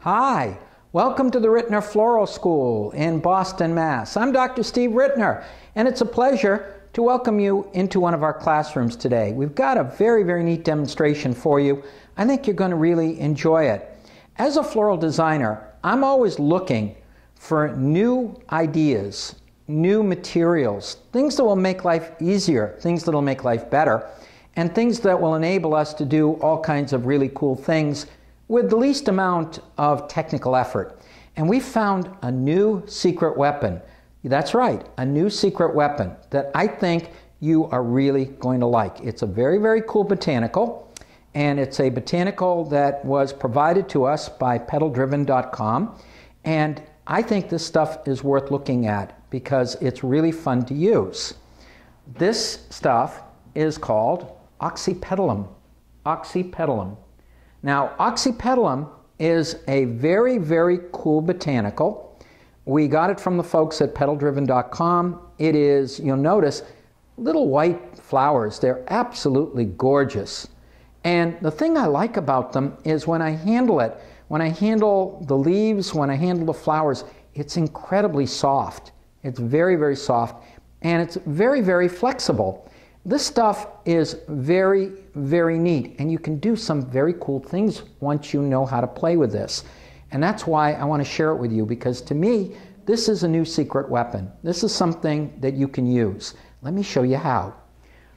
Hi, welcome to the Rittner Floral School in Boston, Mass. I'm Dr. Steve Rittner, and it's a pleasure to welcome you into one of our classrooms today. We've got a very neat demonstration for you. I think you're going to really enjoy it. As a floral designer, I'm always looking for new ideas, new materials, things that will make life easier, things that will make life better, and things that will enable us to do all kinds of really cool things with the least amount of technical effort. And we found a new secret weapon. That's right, a new secret weapon that I think you are really going to like. It's a very cool botanical, and it's a botanical that was provided to us by petaldriven.com, and I think this stuff is worth looking at because it's really fun to use. This stuff is called Oxypetalum. Oxypetalum. Now, Oxypetalum is a very cool botanical. We got it from the folks at petaldriven.com. It is, you'll notice, little white flowers. They're absolutely gorgeous. And the thing I like about them is when I handle it, when I handle the leaves, when I handle the flowers, it's incredibly soft. It's very soft, and it's very flexible. This stuff is very neat, and you can do some very cool things once you know how to play with this. And that's why I want to share it with you, because to me, this is a new secret weapon. This is something that you can use. Let me show you how.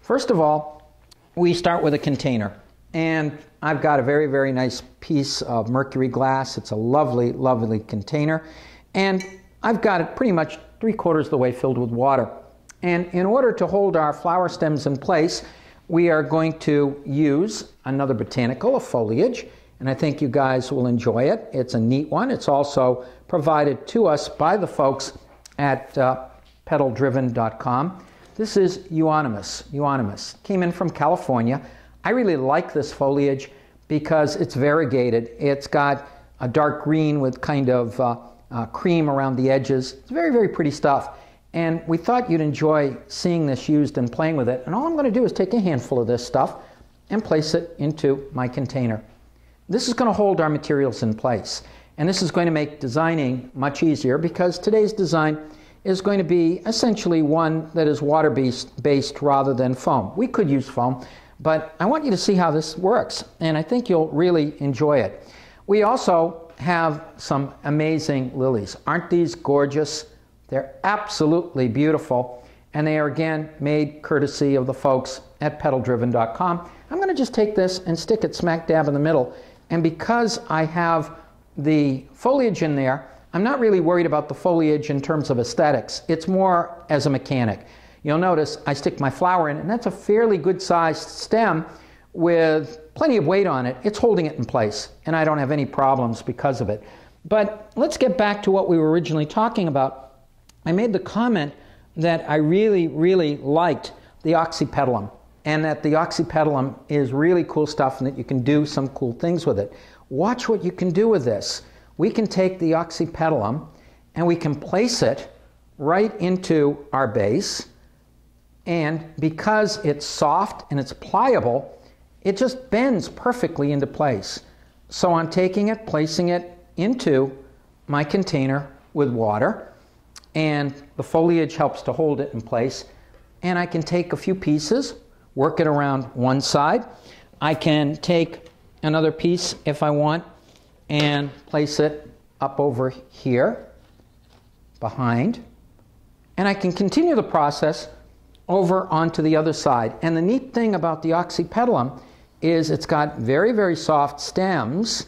First of all, we start with a container. And I've got a very nice piece of mercury glass. It's a lovely container. And I've got it pretty much 3/4 of the way filled with water. And in order to hold our flower stems in place, we are going to use another botanical, a foliage, and I think you guys will enjoy it. It's a neat one. It's also provided to us by the folks at petaldriven.com. This is euonymus. Euonymus came in from California. I really like this foliage because it's variegated. It's got a dark green with kind of cream around the edges. It's very pretty stuff. And we thought you'd enjoy seeing this used and playing with it. And all I'm going to do is take a handful of this stuff and place it into my container. This is going to hold our materials in place. And this is going to make designing much easier because today's design is going to be essentially one that is water-based rather than foam. We could use foam, but I want you to see how this works. And I think you'll really enjoy it. We also have some amazing lilies. Aren't these gorgeous? They're absolutely beautiful, and they are again made courtesy of the folks at petaldriven.com. I'm going to just take this and stick it smack dab in the middle, and because I have the foliage in there, I'm not really worried about the foliage in terms of aesthetics. It's more as a mechanic. You'll notice I stick my flower in, and that's a fairly good sized stem with plenty of weight on it. It's holding it in place, and I don't have any problems because of it. But let's get back to what we were originally talking about. I made the comment that I really liked the Oxypetalum, and that the Oxypetalum is really cool stuff and that you can do some cool things with it. Watch what you can do with this. We can take the Oxypetalum and we can place it right into our base, and because it's soft and it's pliable, it just bends perfectly into place. So I'm taking it, placing it into my container with water, and the foliage helps to hold it in place. And I can take a few pieces, work it around one side. I can take another piece if I want and place it up over here behind. And I can continue the process over onto the other side. And the neat thing about the Oxypetalum is it's got very soft stems,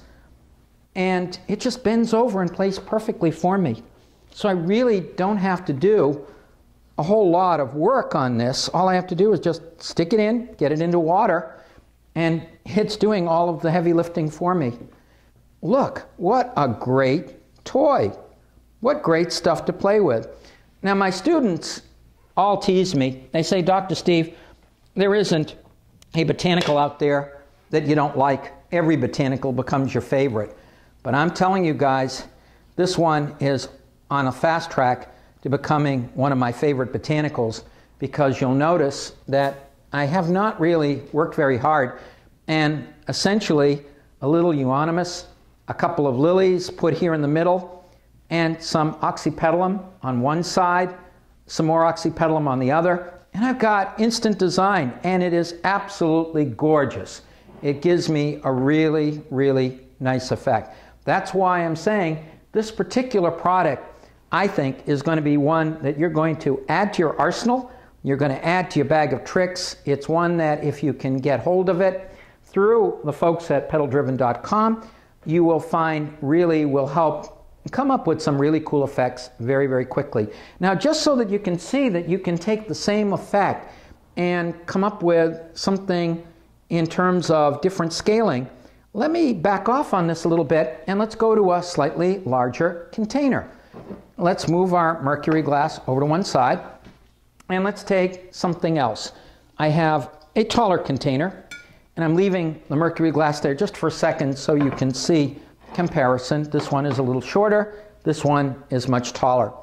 and it just bends over in place perfectly for me. So I really don't have to do a whole lot of work on this. All I have to do is just stick it in, get it into water, and it's doing all of the heavy lifting for me. Look, what a great toy. What great stuff to play with. Now my students all tease me. They say, Dr. Steve, there isn't a botanical out there that you don't like. Every botanical becomes your favorite. But I'm telling you guys, this one is on a fast track to becoming one of my favorite botanicals, because you'll notice that I have not really worked very hard, and essentially a little euonymus a couple of lilies put here in the middle, and some oxypetalum on one side, some more oxypetalum on the other, and I've got instant design, and it is absolutely gorgeous. It gives me a really, really nice effect. That's why I'm saying this particular product, I think, is going to be one that you're going to add to your arsenal. You're going to add to your bag of tricks. It's one that if you can get hold of it through the folks at pedaldriven.com, you will find really will help come up with some really cool effects very, very quickly. Now, just so that you can see that you can take the same effect and come up with something in terms of different scaling, let me back off on this a little bit and let's go to a slightly larger container. Let's move our mercury glass over to one side and let's take something else. I have a taller container and I'm leaving the mercury glass there just for a second so you can see comparison. This one is a little shorter, this one is much taller.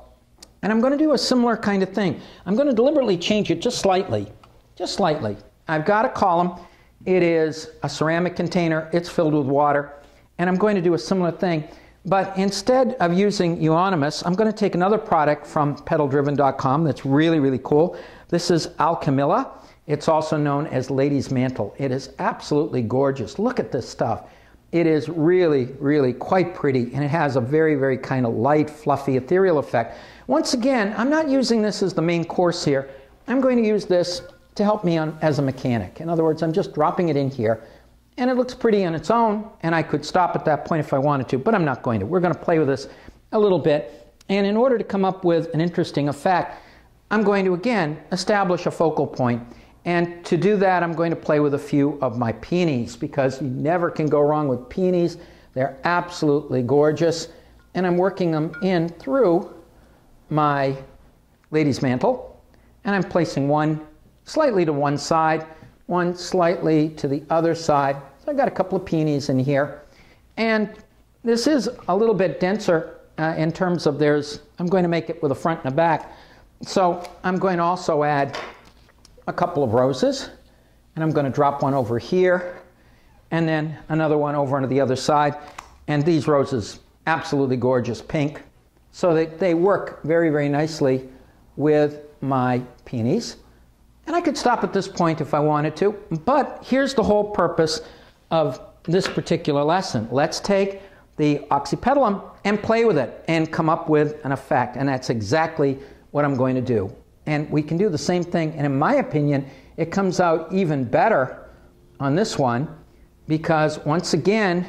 And I'm going to do a similar kind of thing. I'm going to deliberately change it just slightly, just slightly. I've got a column. It is a ceramic container, it's filled with water, and I'm going to do a similar thing. But instead of using euonymus, I'm going to take another product from pedaldriven.com that's really, really cool. This is Alchemilla. It's also known as Lady's Mantle. It is absolutely gorgeous. Look at this stuff. It is really, really quite pretty, and it has a very, very kind of light, fluffy, ethereal effect. Once again, I'm not using this as the main course here. I'm going to use this to help me as a mechanic. In other words, I'm just dropping it in here, and it looks pretty on its own, and I could stop at that point if I wanted to, but I'm not going to. We're going to play with this a little bit, and in order to come up with an interesting effect, I'm going to, again, establish a focal point. And to do that, I'm going to play with a few of my peonies, because you never can go wrong with peonies. They're absolutely gorgeous. And I'm working them in through my Lady's Mantle. And I'm placing one slightly to one side, one slightly to the other side. So I've got a couple of peonies in here. And this is a little bit denser in terms of I'm going to make it with a front and a back. So I'm going to also add a couple of roses, and I'm going to drop one over here and then another one over onto the other side. And these roses, absolutely gorgeous pink, so they work very, very nicely with my peonies. And I could stop at this point if I wanted to, but here's the whole purpose of this particular lesson. Let's take the oxypetalum and play with it and come up with an effect, and that's exactly what I'm going to do. And we can do the same thing, and in my opinion, it comes out even better on this one, because once again,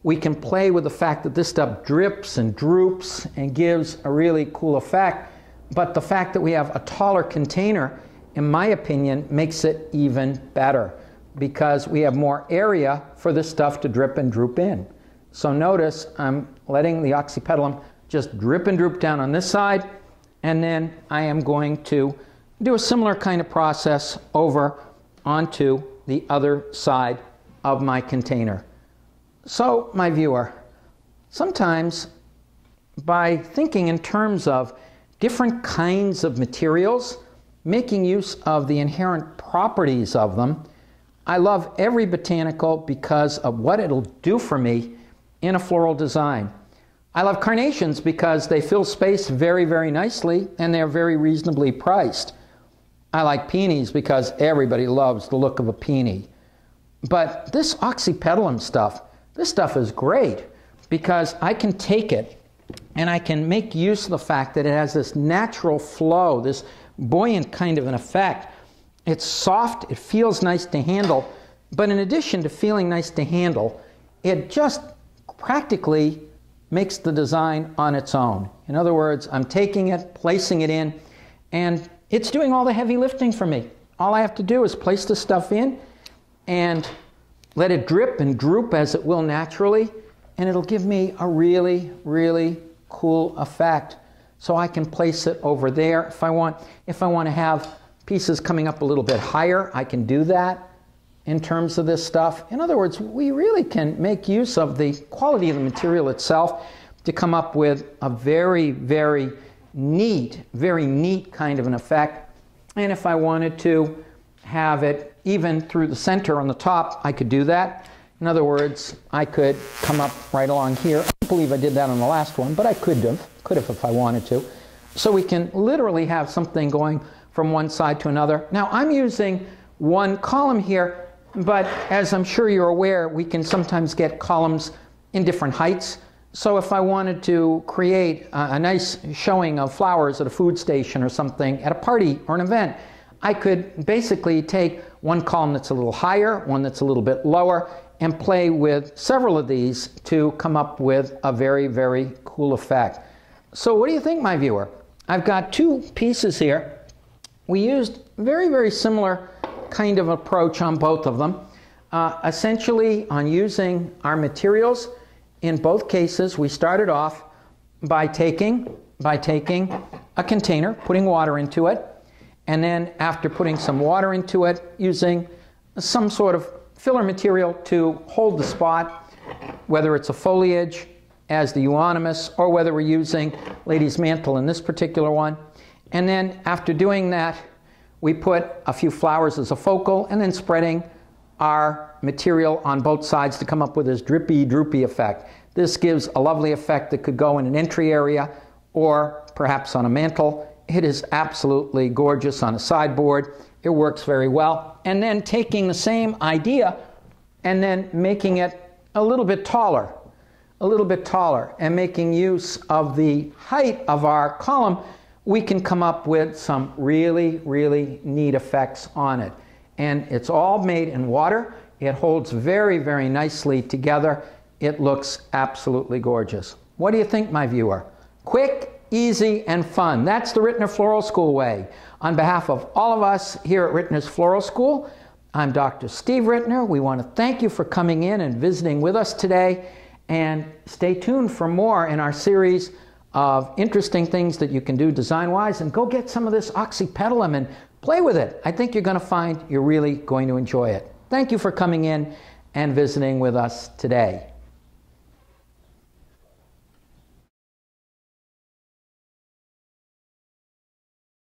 we can play with the fact that this stuff drips and droops and gives a really cool effect, but the fact that we have a taller container, in my opinion, makes it even better, because we have more area for this stuff to drip and droop in. So notice I'm letting the oxypetalum just drip and droop down on this side, and then I am going to do a similar kind of process over onto the other side of my container. So, my viewer, sometimes by thinking in terms of different kinds of materials, making use of the inherent properties of them, I love every botanical because of what it'll do for me in a floral design. I love carnations because they fill space very, very nicely and they're very reasonably priced. I like peonies because everybody loves the look of a peony. But this oxypetalum stuff, this stuff is great because I can take it and I can make use of the fact that it has this natural flow, this buoyant kind of an effect. It's soft, it feels nice to handle, but in addition to feeling nice to handle, it just practically makes the design on its own. In other words, I'm taking it, placing it in, and it's doing all the heavy lifting for me. All I have to do is place the stuff in and let it drip and droop as it will naturally, and it'll give me a really, really cool effect. So I can place it over there. If I want to have pieces coming up a little bit higher, I can do that in terms of this stuff. In other words, we really can make use of the quality of the material itself to come up with a very, very neat kind of an effect. And if I wanted to have it even through the center on the top, I could do that. In other words, I could come up right along here. I don't believe I did that on the last one, but I could have if I wanted to. So we can literally have something going from one side to another. Now I'm using one column here, but as I'm sure you're aware, we can sometimes get columns in different heights. So if I wanted to create a nice showing of flowers at a food station or something, at a party or an event, I could basically take one column that's a little higher, one that's a little bit lower, and play with several of these to come up with a very, very cool effect. So what do you think, my viewer? I've got two pieces here. We used very, very similar kind of approach on both of them. Essentially, on using our materials, in both cases, we started off by taking a container, putting water into it, and then after putting some water into it, using some sort of filler material to hold the spot, whether it's a foliage as the euonymus or whether we're using lady's mantle in this particular one. And then after doing that, we put a few flowers as a focal and then spreading our material on both sides to come up with this drippy, droopy effect. This gives a lovely effect that could go in an entry area or perhaps on a mantle. It is absolutely gorgeous on a sideboard. It works very well. And then taking the same idea and then making it a little bit taller, and making use of the height of our column, we can come up with some really, really neat effects on it. And it's all made in water. It holds very, very nicely together. It looks absolutely gorgeous. What do you think, my viewer? Quick, easy, and fun. That's the Rittner Floral School way. On behalf of all of us here at Rittner's Floral School, I'm Dr. Steve Rittner. We want to thank you for coming in and visiting with us today. And stay tuned for more in our series of interesting things that you can do design-wise. And go get some of this Oxypetalum and play with it. I think you're going to find you're really going to enjoy it. Thank you for coming in and visiting with us today.